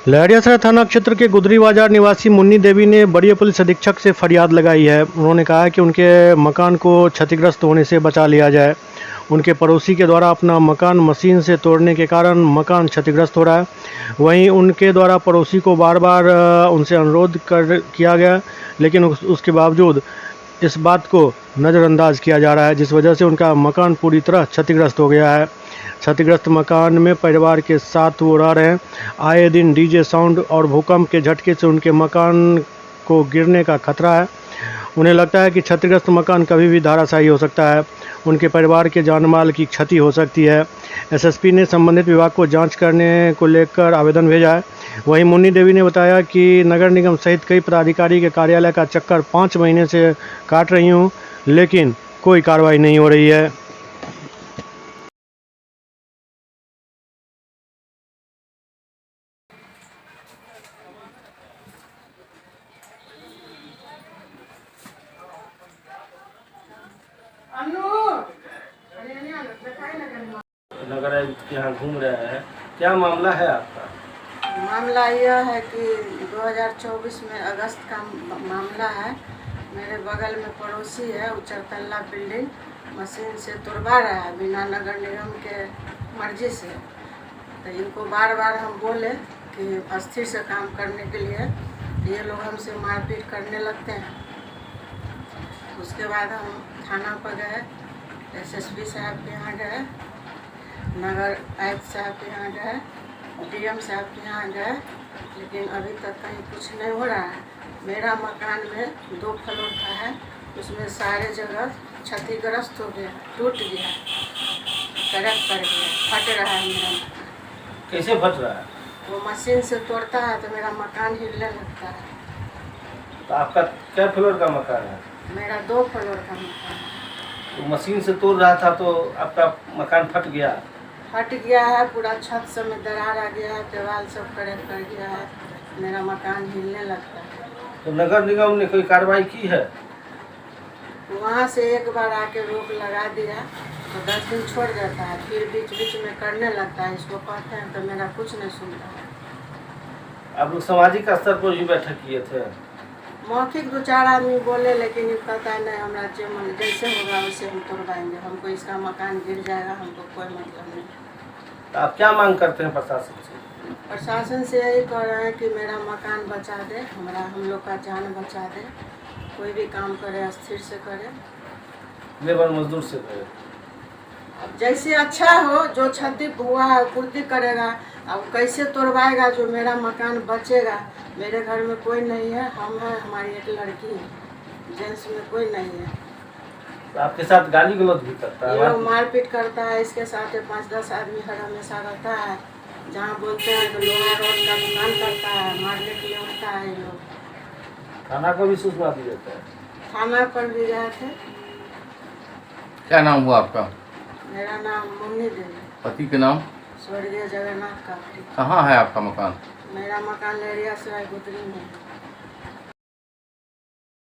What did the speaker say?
लहरियासराय थाना क्षेत्र के गुदरी बाजार निवासी मुन्नी देवी ने बड़ी पुलिस अधीक्षक से फरियाद लगाई है। उन्होंने कहा है कि उनके मकान को क्षतिग्रस्त होने से बचा लिया जाए। उनके पड़ोसी के द्वारा अपना मकान मशीन से तोड़ने के कारण मकान क्षतिग्रस्त हो रहा है। वहीं उनके द्वारा पड़ोसी को बार बार उनसे अनुरोध किया गया, लेकिन उसके बावजूद इस बात को नज़रअंदाज किया जा रहा है, जिस वजह से उनका मकान पूरी तरह क्षतिग्रस्त हो गया है। क्षतिग्रस्त मकान में परिवार के साथ वो रह रहे हैं। आए दिन डीजे साउंड और भूकंप के झटके से उनके मकान को गिरने का खतरा है। उन्हें लगता है कि क्षतिग्रस्त मकान कभी भी धराशायी हो सकता है। उनके परिवार के जान माल की क्षति हो सकती है। एसएसपी ने संबंधित विभाग को जांच करने को लेकर आवेदन भेजा है। वहीं मुन्नी देवी ने बताया कि नगर निगम सहित कई पदाधिकारी के कार्यालय का चक्कर 5 महीने से काट रही हूँ, लेकिन कोई कार्रवाई नहीं हो रही है। नगर आयुक्त यहाँ घूम रहे हैं, क्या मामला है आपका? मामला यह है कि 2024 में अगस्त का मामला है। मेरे बगल में पड़ोसी है, वो 4 तल्ला बिल्डिंग मशीन से तोड़वा रहा है बिना नगर निगम के मर्जी से। तो इनको बार बार हम बोले कि अस्थिर से काम करने के लिए, ये लोग हमसे मारपीट करने लगते हैं। उसके बाद हम थाना पर गए, एसएसपी साहब के यहाँ गए, नगर आयुक्त साहब के यहाँ गए, डीएम साहब के यहाँ गए, लेकिन अभी तक कहीं कुछ नहीं हो रहा है। मेरा मकान में 2 फ्लोर का है, उसमें सारे जगह क्षतिग्रस्त हो गया, टूट गया, क्रैक कर गया, फट रहा है मेरा मकान। कैसे फट रहा है? वो मशीन से तोड़ता है तो मेरा मकान हिलने लगता है। तो आपका क्या फ्लोर का मकान है? मेरा 2 फ्लोर का मकान है। तो मशीन से तोड़ रहा था तो आपका मकान फट गया? फट गया है, पूरा छत सब में दरार आ गया है, दीवार सब क्रैक कर गया है, मेरा मकान हिलने लगता है। तो नगर निगम ने कोई कार्रवाई की है? वहाँ से एक बार आके रोक लगा दिया तो 10 दिन छोड़ देता है, फिर बीच बीच में करने लगता है। इसको कहते हैं तो मेरा कुछ नहीं सुनता है। आप लोग सामाजिक स्तर पर भी बैठक किए थे? मौखिक 2-4 आदमी बोले, लेकिन ये कहता है नहीं, हमारा जैसे होगा वैसे हम तोड़वाएंगे, हमको इसका मकान गिर जाएगा, हमको कोई मतलब नहीं। तो आप क्या मांग करते हैं प्रशासन से? प्रशासन से यही कह रहे हैं कि मेरा मकान बचा दे, हम लोग का जान बचा दे। कोई भी काम करे स्थिर से करे, लेबर मजदूर से करे। अब जैसे अच्छा हो, जो क्षति हुआ है पूर्ति करेगा। अब कैसे तोड़वाएगा जो मेरा मकान बचेगा? मेरे घर में कोई नहीं है, हम हैं, हमारी एक लड़की है, जेंट्स में कोई नहीं है। तो आपके साथ गाली गलौज भी करता ये है? लोग मारपीट करता है, इसके साथ 5-10 आदमी हर हमेशा रहता है। जहाँ बोलते हैं तो लोहा रोड का दुकान करता है, मारने के लिए उठता है ये लोग। थाना को भी सूचना दी जाता है? थाना पर भी गए थे। क्या नाम हुआ आपका? मेरा नाम मुन्नी देवी। पति के नाम? स्वर्गीय जगन्नाथ काफरी। कहाँ है आपका मकान? मेरा मकान लहरियासराय गुदरी में है।